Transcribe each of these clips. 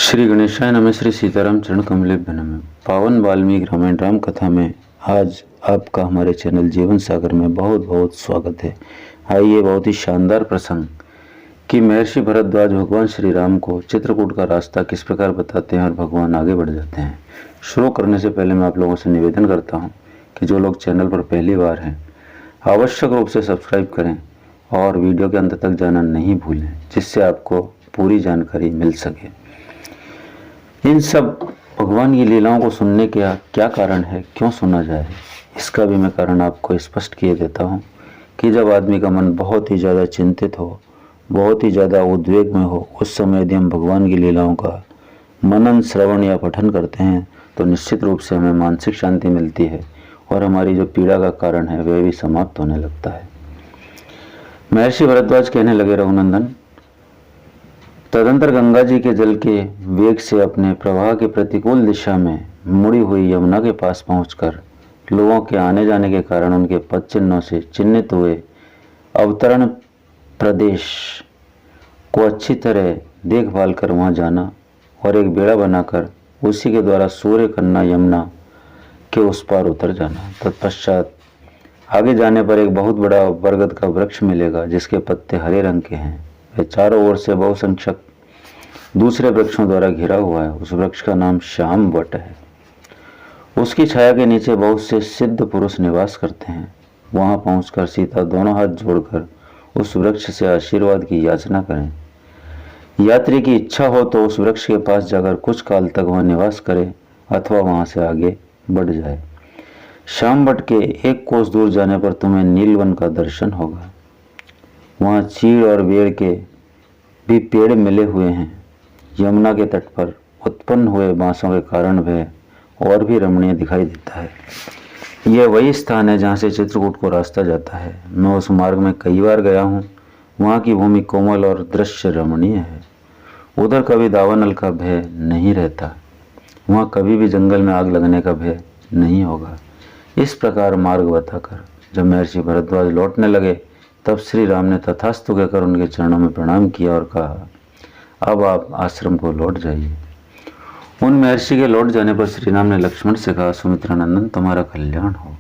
श्री गणेशाय नमः। श्री सीताराम चरण कमलेभ्य नमः। पावन वाल्मीकि रामायण राम कथा में आज आपका हमारे चैनल जीवन सागर में बहुत बहुत स्वागत है। आइए बहुत ही शानदार प्रसंग कि महर्षि भरद्वाज भगवान श्री राम को चित्रकूट का रास्ता किस प्रकार बताते हैं और भगवान आगे बढ़ जाते हैं। शुरू करने से पहले मैं आप लोगों से निवेदन करता हूँ कि जो लोग चैनल पर पहली बार हैं आवश्यक रूप से सब्सक्राइब करें और वीडियो के अंत तक जाना नहीं भूलें, जिससे आपको पूरी जानकारी मिल सके। इन सब भगवान की लीलाओं को सुनने का क्या कारण है, क्यों सुना जाए, इसका भी मैं कारण आपको स्पष्ट किए देता हूँ कि जब आदमी का मन बहुत ही ज़्यादा चिंतित हो, बहुत ही ज़्यादा उद्वेग में हो, उस समय यदि हम भगवान की लीलाओं का मनन, श्रवण या पठन करते हैं तो निश्चित रूप से हमें मानसिक शांति मिलती है और हमारी जो पीड़ा का कारण है वह भी समाप्त होने लगता है। महर्षि भरद्वाज कहने लगे, रघुनंदन, तदंतर गंगा जी के जल के वेग से अपने प्रवाह के प्रतिकूल दिशा में मुड़ी हुई यमुना के पास पहुंचकर लोगों के आने जाने के कारण उनके पद चिन्हों से चिन्हित हुए अवतरण प्रदेश को अच्छी तरह देखभाल कर वहां जाना और एक बेड़ा बनाकर उसी के द्वारा सूर्य कन्या यमुना के उस पार उतर जाना। तत्पश्चात आगे जाने पर एक बहुत बड़ा बरगद का वृक्ष मिलेगा जिसके पत्ते हरे रंग के हैं। वह चारों ओर से बहुसंख्यक दूसरे वृक्षों द्वारा घिरा हुआ है। उस वृक्ष का नाम श्याम वट है। उसकी छाया के नीचे बहुत से सिद्ध पुरुष निवास करते हैं। वहां पहुंचकर सीता दोनों हाथ जोड़कर उस वृक्ष से आशीर्वाद की याचना करें। यात्री की इच्छा हो तो उस वृक्ष के पास जाकर कुछ काल तक वहां निवास करे अथवा वहां से आगे बढ़ जाए। श्याम वट के एक कोस दूर जाने पर तुम्हें नीलवन का दर्शन होगा। वहाँ चीड़ और बेर के भी पेड़ मिले हुए हैं। यमुना के तट पर उत्पन्न हुए बांसों के कारण वह और भी रमणीय दिखाई देता है। यह वही स्थान है जहाँ से चित्रकूट को रास्ता जाता है। मैं उस मार्ग में कई बार गया हूँ। वहाँ की भूमि कोमल और दृश्य रमणीय है। उधर कभी दावानल का भय नहीं रहता। वहाँ कभी भी जंगल में आग लगने का भय नहीं होगा। इस प्रकार मार्ग बताकर जब महर्षि भरद्वाज लौटने लगे तब श्री राम ने तथास्तु कहकर उनके चरणों में प्रणाम किया और कहा, अब आप आश्रम को लौट जाइए। उन महर्षि के लौट जाने पर श्री राम ने लक्ष्मण से कहा, सुमित्रानंदन, तुम्हारा कल्याण हो।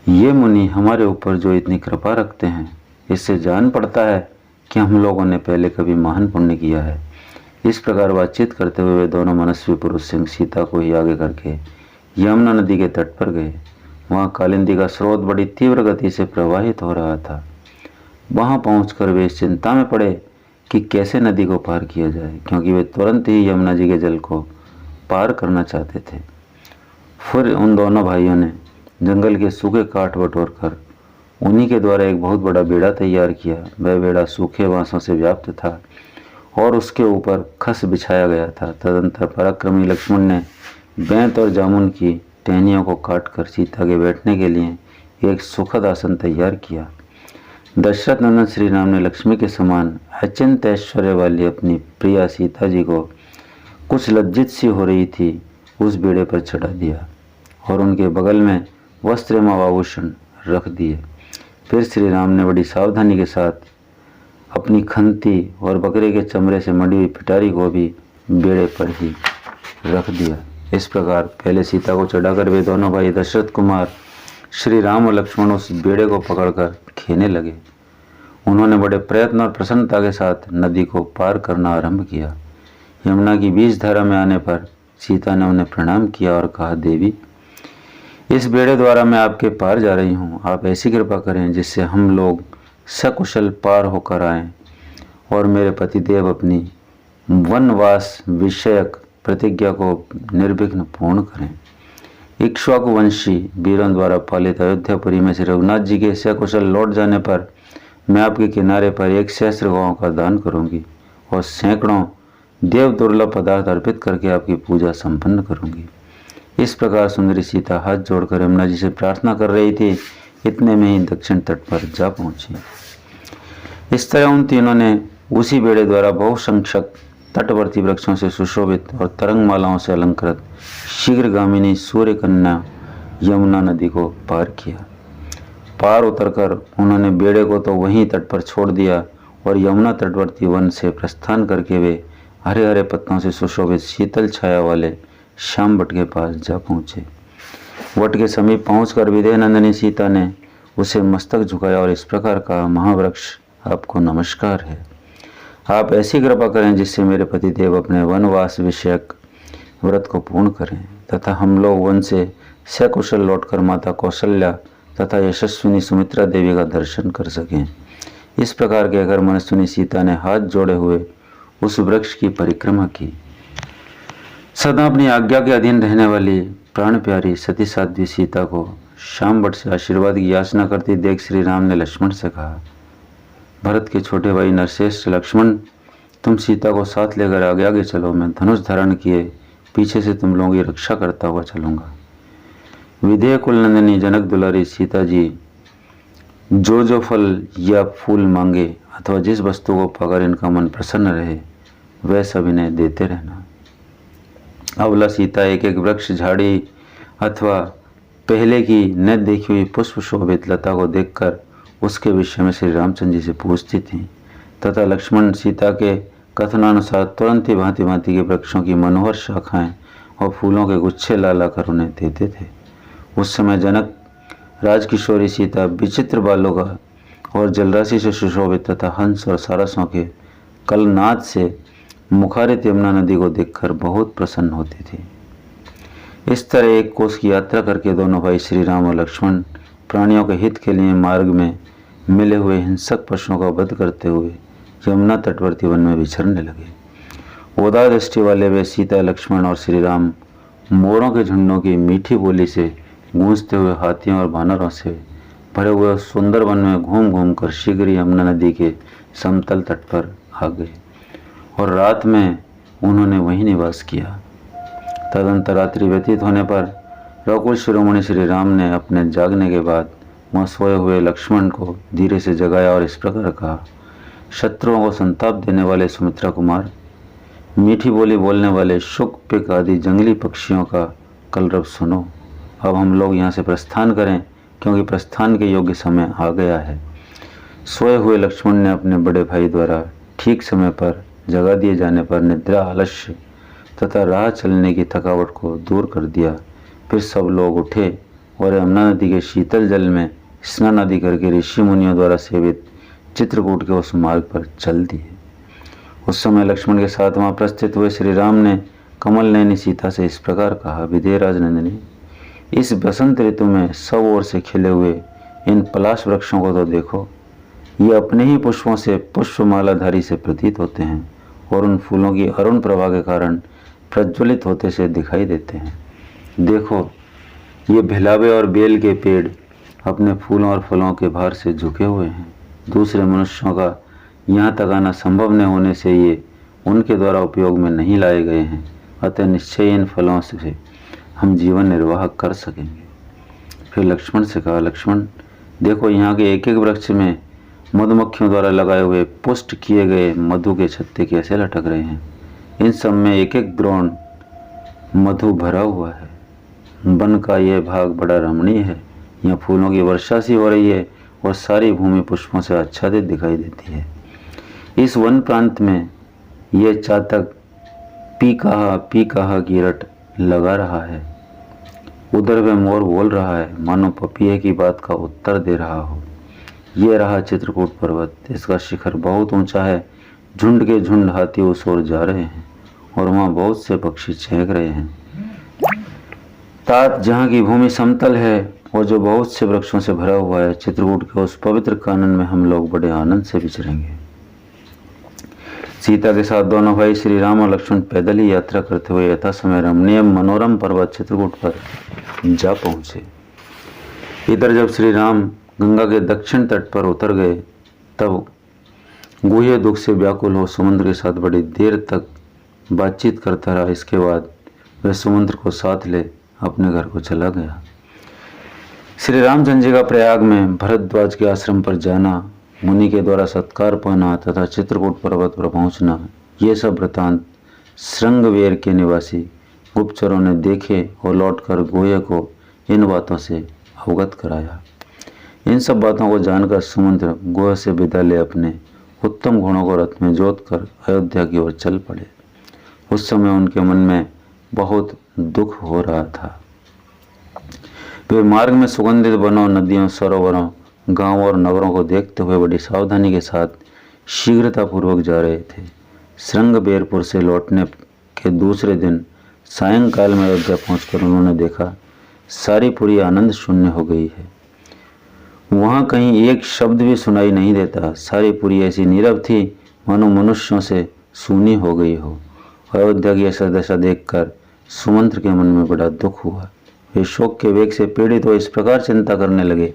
ये मुनि हमारे ऊपर जो इतनी कृपा रखते हैं, इससे जान पड़ता है कि हम लोगों ने पहले कभी महान पुण्य किया है। इस प्रकार बातचीत करते हुए वे दोनों मनस्वी पुरुष सिंह सीता को ही आगे करके यमुना नदी के तट पर गए। वहाँ कालिंदी का स्रोत बड़ी तीव्र गति से प्रवाहित हो रहा था। वहां पहुंचकर वे इस चिंता में पड़े कि कैसे नदी को पार किया जाए, क्योंकि वे तुरंत ही यमुना जी के जल को पार करना चाहते थे। फिर उन दोनों भाइयों ने जंगल के सूखे काठ बटोर कर उन्हीं के द्वारा एक बहुत बड़ा बेड़ा तैयार किया। वह बेड़ा सूखे बांसों से व्याप्त था और उसके ऊपर खस बिछाया गया था। तदंतर पराक्रमी लक्ष्मण ने बैंत और जामुन की टहनियों को काटकर सीता के बैठने के लिए एक सुखद आसन तैयार किया। दशरथ नंदन श्री राम ने लक्ष्मी के समान अचिंत ऐश्वर्य वाली अपनी प्रिया सीता जी को कुछ लज्जित सी हो रही थी उस बेड़े पर चढ़ा दिया और उनके बगल में वस्त्र एवं आभूषण रख दिए। फिर श्री राम ने बड़ी सावधानी के साथ अपनी खंती और बकरे के चमड़े से मड़ी हुई पिटारी को भी बेड़े पर ही रख दिया। इस प्रकार पहले सीता को चढ़ाकर वे दोनों भाई दशरथ कुमार श्री राम और लक्ष्मण उस बेड़े को पकड़कर खेने लगे। उन्होंने बड़े प्रयत्न और प्रसन्नता के साथ नदी को पार करना आरंभ किया। यमुना की बीच धारा में आने पर सीता ने उन्हें प्रणाम किया और कहा, देवी, इस बेड़े द्वारा मैं आपके पार जा रही हूँ। आप ऐसी कृपा करें जिससे हम लोग सकुशल पार होकर आएं और मेरे पतिदेव अपनी वनवास विषयक प्रतिज्ञा को निर्विघ्न पूर्ण करें। इक्ष्वाकु वंशी वीरों द्वारा पालित अयोध्यापुरी में श्री रघुनाथ जी के सकुशल लौट जाने पर मैं आपके किनारे पर 1 सहस्त्र गौओं का दान करूंगी और सैकड़ों देव दुर्लभ पदार्थ अर्पित करके आपकी पूजा संपन्न करूंगी। इस प्रकार सुंदरी सीता हाथ जोड़कर यमुना जी से प्रार्थना कर रही थी। इतने में ही दक्षिण तट पर जा पहुंची। इस तरह उन तीनों ने उसी बेड़े द्वारा बहुसंख्यक तटवर्ती वृक्षों से सुशोभित और तरंगमालाओं से अलंकृत शीघ्रगामिनी सूर्य कन्या यमुना नदी को पार किया। पार उतरकर उन्होंने बेड़े को तो वहीं तट पर छोड़ दिया और यमुना तटवर्ती वन से प्रस्थान करके वे हरे हरे पत्तों से सुशोभित शीतल छाया वाले श्याम वट के पास जा पहुँचे। वट के समीप पहुंचकर विदेह नंदिनी सीता ने उसे मस्तक झुकाया और इस प्रकार कहा, महावृक्ष आपको नमस्कार है। आप ऐसी कृपा करें जिससे मेरे पतिदेव अपने वनवास विषयक व्रत को पूर्ण करें तथा हम लोग वन से सकुशल लौटकर माता कौशल्या तथा यशस्विनी सुमित्रा देवी का दर्शन कर सकें। इस प्रकार कहकर मनस्विनी सीता ने हाथ जोड़े हुए उस वृक्ष की परिक्रमा की। सदा अपनी आज्ञा के अधीन रहने वाली प्राण प्यारी सती साध्वी सीता को श्याम वट से आशीर्वाद की याचना करती देख श्री राम ने लक्ष्मण से कहा, भरत के छोटे भाई नरश्रेष्ठ लक्ष्मण, तुम सीता को साथ लेकर आगे आगे चलो, मैं धनुष धारण किए पीछे से तुम लोगों की रक्षा करता हुआ चलूंगा। विदेह कुल नंदिनी जनक दुलारी सीता जी जो फल या फूल मांगे अथवा जिस वस्तु को पाकर इनका मन प्रसन्न रहे वह सब इन्हें देते रहना। अबला सीता एक एक वृक्ष, झाड़ी अथवा पहले की न देखी हुई पुष्प शोभित लता को देखकर उसके विषय में श्री रामचंद्र जी से पूछती थी तथा लक्ष्मण सीता के कथनानुसार तुरंत ही भांति भांति के वृक्षों की मनोहर शाखाएं और फूलों के गुच्छे ला लाकर उन्हें देते थे। उस समय जनक राजकिशोरी सीता विचित्र बालों का और जलराशि से सुशोभित तथा हंस और सारसों के कलनाद से मुखारित यमुना नदी को देखकर बहुत प्रसन्न होती थी। इस तरह एक कोस की यात्रा करके दोनों भाई श्री राम और लक्ष्मण प्राणियों के हित के लिए मार्ग में मिले हुए हिंसक पशुओं का वध करते हुए यमुना तटवर्ती वन में विचरने लगे। उदार दृष्टि वाले वे सीता, लक्ष्मण और श्री राम मोरों के झुंडों की मीठी बोली से गूंजते हुए हाथियों और बानरों से भरे हुए सुंदर वन में घूम घूम कर शीघ्र यमुना नदी के समतल तट पर आ गए और रात में उन्होंने वहीं निवास किया। तदंतर रात्रि व्यतीत होने पर रघुकुल शिरोमणि श्री राम ने अपने जागने के बाद वहाँ सोए हुए लक्ष्मण को धीरे से जगाया और इस प्रकार कहा, शत्रुओं को संताप देने वाले सुमित्रा कुमार, मीठी बोली बोलने वाले शुक, पिक आदि जंगली पक्षियों का कलरव सुनो। अब हम लोग यहाँ से प्रस्थान करें क्योंकि प्रस्थान के योग्य समय आ गया है। सोए हुए लक्ष्मण ने अपने बड़े भाई द्वारा ठीक समय पर जगा दिए जाने पर निद्रा, आलस्य तथा राह चलने की थकावट को दूर कर दिया। फिर सब लोग उठे और यमुना नदी के शीतल जल में स्नान आदि करके ऋषि मुनियों द्वारा सेवित चित्रकूट के उस मार्ग पर चल दिए। उस समय लक्ष्मण के साथ वहाँ प्रस्थित हुए श्री राम ने कमल नयनी सीता से इस प्रकार कहा, विदेह राजनंदिनी, इस बसंत ऋतु में सब ओर से खिले हुए इन पलाश वृक्षों को तो देखो, ये अपने ही पुष्पों से पुष्पमालाधारी से प्रतीत होते हैं और उन फूलों की अरुण प्रभा के कारण प्रज्वलित होते से दिखाई देते हैं। देखो, ये भिलावे और बेल के पेड़ अपने फूलों और फलों के भार से झुके हुए हैं। दूसरे मनुष्यों का यहाँ तक आना संभव न होने से ये उनके द्वारा उपयोग में नहीं लाए गए हैं, अतः निश्चय इन फलों से हम जीवन निर्वाह कर सकेंगे। फिर लक्ष्मण से कहा, लक्ष्मण देखो, यहाँ के एक एक वृक्ष में मधुमक्खियों द्वारा लगाए हुए पुष्ट किए गए मधु के छत्ते कैसे लटक रहे हैं। इन सब में एक एक द्रोण मधु भरा हुआ है। वन का यह भाग बड़ा रमणीय है। यहाँ फूलों की वर्षा सी हो रही है और सारी भूमि पुष्पों से आच्छादित दिखाई देती है। इस वन प्रांत में यह चातक पी कहा की रट लगा रहा है। उधर वह मोर बोल रहा है, मानो पपीहे की बात का उत्तर दे रहा हो। ये रहा चित्रकूट पर्वत, इसका शिखर बहुत ऊंचा है। झुंड के झुंड हाथी उस ओर जा रहे हैं और वहाँ बहुत से पक्षी चहक रहे हैं। तात जहाँ की भूमि समतल है और जो बहुत से वृक्षों से भरा हुआ है, चित्रकूट के उस पवित्र कानन में हम लोग बड़े आनंद से विचरेंगे। सीता के साथ दोनों भाई श्री राम और लक्ष्मण पैदल ही यात्रा करते हुए यथा समय रमणीय मनोरम पर्वत चित्रकूट पर जा पहुँचे। इधर जब श्री राम गंगा के दक्षिण तट पर उतर गए तब गुह्य दुख से व्याकुल हो समुद्र के साथ बड़ी देर तक बातचीत करता रहा। इसके बाद वह समुद्र को साथ ले अपने घर को चला गया। श्री रामचंद्र जी का प्रयाग में भरद्वाज के आश्रम पर जाना, मुनि के द्वारा सत्कार पाना तथा चित्रकूट पर्वत पर पहुंचना, ये सब वृतांत श्रृंगवेर के निवासी गुप्तचरों ने देखे और लौटकर गुह्य को इन बातों से अवगत कराया। इन सब बातों को जानकर समुद्र गुह्य से विदा ले अपने उत्तम घोड़ों को रथ में जोत कर अयोध्या की ओर चल पड़े। उस समय उनके मन में बहुत दुख हो रहा था। वे मार्ग में सुगंधित वनों, नदियों, सरोवरों, गांवों और नगरों को देखते हुए बड़ी सावधानी के साथ शीघ्रतापूर्वक जा रहे थे। श्रृंगबेरपुर से लौटने के दूसरे दिन सायंकाल में अयोध्या पहुंचकर उन्होंने देखा सारी पुरी आनंद शून्य हो गई है। वहां कहीं एक शब्द भी सुनाई नहीं देता। सारी पुरी ऐसी नीरव थी मानो मनुष्यों से सूनी हो गई हो। अयोध्या की ऐसा दशा देखकर सुमंत्र के मन में बड़ा दुख हुआ। वे शोक के वेग से पीड़ित हो इस प्रकार चिंता करने लगे,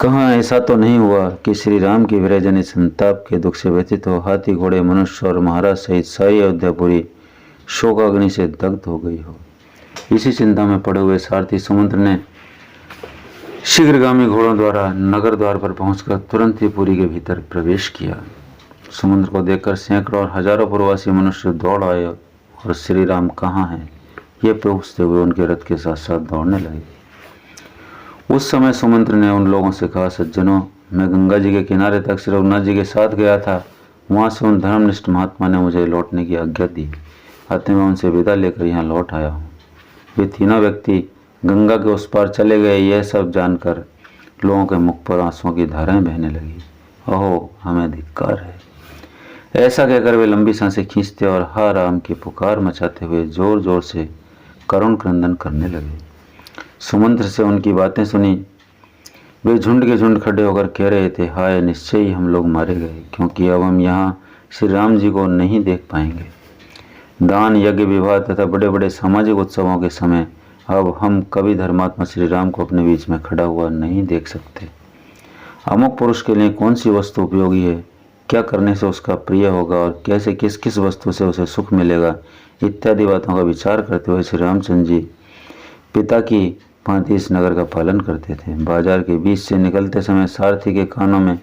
कहाँ ऐसा तो नहीं हुआ कि श्री राम की विरहजनित संताप के दुख से व्यथित हो हाथी, घोड़े, मनुष्य और महाराज सहित सारी अयोध्यापुरी शोकाग्नि से दग्ध हो गई हो। इसी चिंता में पड़े हुए सारथी सुमंत्र ने शीघ्रगामी घोड़ों द्वारा नगर द्वार पर पहुंचकर तुरंत ही पुरी के भीतर प्रवेश किया। समुद्र को देखकर सैकड़ों और हजारों प्रवासी मनुष्य दौड़ आए और श्री राम कहाँ हैं ये पूछते हुए उनके रथ के साथ साथ दौड़ने लगे। उस समय सुमंत्र ने उन लोगों से कहा, सज्जनों, मैं गंगा जी के किनारे तक श्री रघुनाथ जी के साथ गया था। वहाँ से उन धर्मनिष्ठ महात्मा ने मुझे लौटने की आज्ञा दी। अतः मैं उनसे विदा लेकर यहाँ लौट आया हूँ। वे तीनों व्यक्ति गंगा के उस पार चले गए। यह सब जानकर लोगों के मुख पर आंसुओं की धाराएं बहने लगी। ओहो, हमें धिक्कार है। ऐसा कहकर वे लंबी सांसें खींचते और हा राम की पुकार मचाते हुए जोर जोर से करुण क्रंदन करने लगे। सुमंत्र से उनकी बातें सुनी वे झुंड के झुंड खड़े होकर कह रहे थे, हाय, निश्चय ही हम लोग मारे गए, क्योंकि अब हम यहाँ श्री राम जी को नहीं देख पाएंगे। दान, यज्ञ, विवाह तथा बड़े बड़े सामाजिक उत्सवों के समय अब हम कभी धर्मात्मा श्री राम को अपने बीच में खड़ा हुआ नहीं देख सकते। अमुक पुरुष के लिए कौन सी वस्तु उपयोगी है, क्या करने से उसका प्रिय होगा और कैसे किस किस वस्तु से उसे सुख मिलेगा, इत्यादि बातों का विचार करते हुए श्री रामचंद्र जी पिता की भांति इस नगर का पालन करते थे। बाजार के बीच से निकलते समय सारथी के कानों में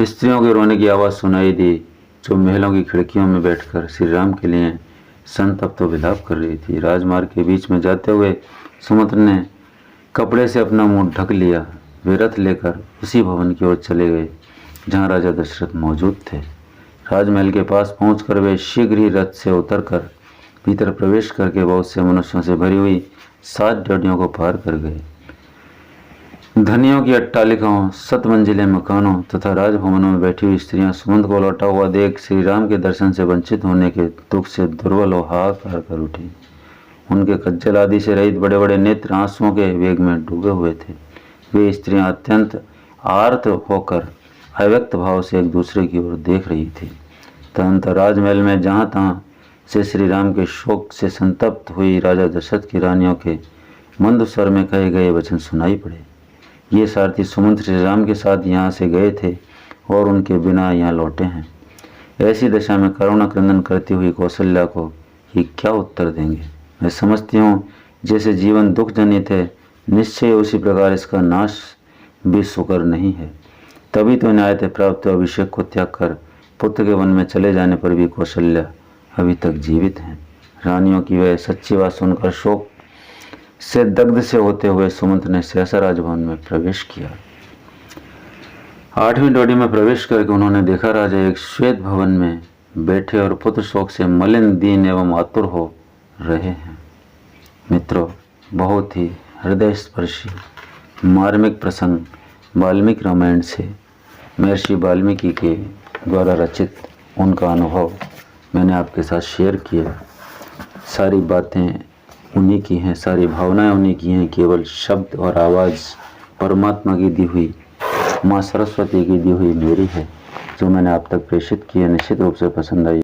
स्त्रियों के रोने की आवाज़ सुनाई दी, जो महलों की खिड़कियों में बैठकर श्री राम के लिए संतप्त विलाप कर रही थी। राजमार्ग के बीच में जाते हुए सुमंत्र ने कपड़े से अपना मुंह ढक लिया। वे रथ लेकर उसी भवन की ओर चले गए जहाँ राजा दशरथ मौजूद थे। राजमहल के पास पहुंचकर वे शीघ्र ही रथ से उतरकर भीतर प्रवेश करके बहुत से मनुष्यों से भरी हुई 7 ड्योढ़ियों को पार कर गए। धनियों की अट्टालिकाओं, 7 मंजिले मकानों तथा राजभवनों में बैठी हुई स्त्रियां सुमंत्र को लौटा हुआ देख श्री राम के दर्शन से वंचित होने के दुख से दुर्बल और हाहाकार कर उठी। उनके कज्जल आदि से रहित बड़े बड़े नेत्र आंसुओं के वेग में डूबे हुए थे। वे स्त्रियां अत्यंत आर्त होकर अव्यक्त भाव से एक दूसरे की ओर देख रही थी। तदनंतर राजमहल में जहाँ तहाँ से श्री राम के शोक से संतप्त हुई राजा दशरथ की रानियों के मंद स्वर में कहे गए वचन सुनाई पड़े। ये सारथी सुमंत्र श्री राम के साथ यहाँ से गए थे और उनके बिना यहाँ लौटे हैं। ऐसी दशा में करुणा क्रंदन करती हुई कौशल्या को ये क्या उत्तर देंगे। मैं समझती हूँ जैसे जीवन दुख जनित है, निश्चय उसी प्रकार इसका नाश भी सुकर नहीं है। तभी तो न्यायते प्राप्त अभिषेक को त्याग कर पुत्र के वन में चले जाने पर भी कौशल्या अभी तक जीवित हैं। रानियों की वह सच्ची बात सुनकर शोक से दग्ध से होते हुए सुमंत्र ने सहसा राजभवन में प्रवेश किया। 8वीं ड्योढ़ी में प्रवेश करके उन्होंने देखा राजा एक श्वेत भवन में बैठे और पुत्र शोक से मलिन, दीन एवं आतुर हो रहे हैं। मित्रों, बहुत ही हृदय स्पर्शी मार्मिक प्रसंग वाल्मीकि रामायण से महर्षि वाल्मीकि के द्वारा रचित उनका अनुभव मैंने आपके साथ शेयर किया। सारी बातें उन्हीं की हैं, सारी भावनाएं उन्हीं की हैं, केवल शब्द और आवाज़ परमात्मा की दी हुई, माँ सरस्वती की दी हुई मेरी है, जो मैंने आप तक प्रेषित की है। निश्चित रूप से पसंद आई।